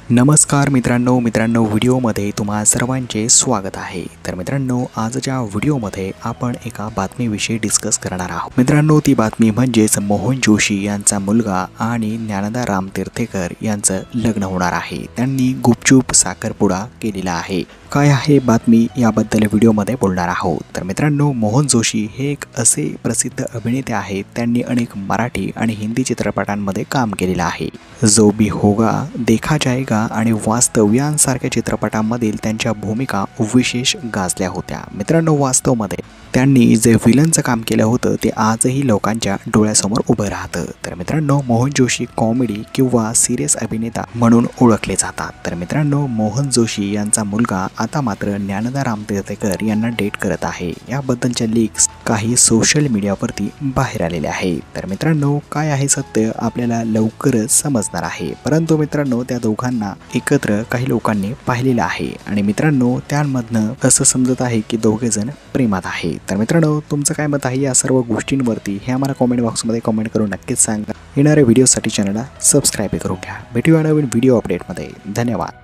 नमस्कार मित्रांनो व्हिडिओमध्ये तुम्हा सर्वांचे स्वागत आहे। तर मित्रांनो, आजच्या व्हिडिओमध्ये आपण एका बातमीविषयी डिस्कस करणार आहोत। मित्रांनो, ती बातमी म्हणजेच मोहन जोशी यांचा मुलगा आणि ज्ञानदा रामतीर्थेकर यांचं लग्न होणार आहे। त्यांनी गुपचूप साखरपुडा केलेला आहे। काय आहे बातमी याबद्दल व्हिडिओमध्ये बोलणार आहोत। तर मित्रांनो, मोहन जोशी हे एक असे प्रसिद्ध अभिनेते आहेत। त्यांनी अनेक मराठी आणि हिंदी चित्रपटांमध्ये काम केलेलं आहे। जो भी होगा, देखा जाएगा आणि वास्तव यांसारख्या चित्रपटांमधील त्यांच्या भूमिका विशेष गाजल्या होत्या। मित्रांनो, वास्तवमध्ये त्यांनी जे विलनचं काम केलं होतं ते आजही लोकांच्या डोळ्यासमोर उभं राहतं। तर मित्रांनो, मोहन जोशी कॉमेडी किंवा सिरियस अभिनेता म्हणून ओळखले जातात। तर मित्रांनो, मोहन जोशी यांचा मुलगा आता मात्र ज्ञानदा रामतीर्थेकर यांना डेट करत आहे। याबद्दलच्या लीक्स काही सोशल मीडियावरती बाहेर आलेले आहेत। तर मित्रांनो, काय आहे सत्य आपल्याला लवकरच समजणार आहे। परंतु मित्रांनो, त्या दोघांना एकत्र काही लोकांनी पाहिलेलं आहे आणि मित्रांनो, त्यामधनं असं समजत आहे की दोघे जण प्रेमात आहेत। तर मित्रांनो, तुमचं काय मत आहे या सर्व गोष्टींवरती हे आम्हाला कमेंट बॉक्समध्ये कमेंट करून नक्कीच सांगा। येणाऱ्या व्हिडिओसाठी चॅनलला सबस्क्राईब करून घ्या। भेटूया नवीन व्हिडिओ अपडेटमध्ये। धन्यवाद।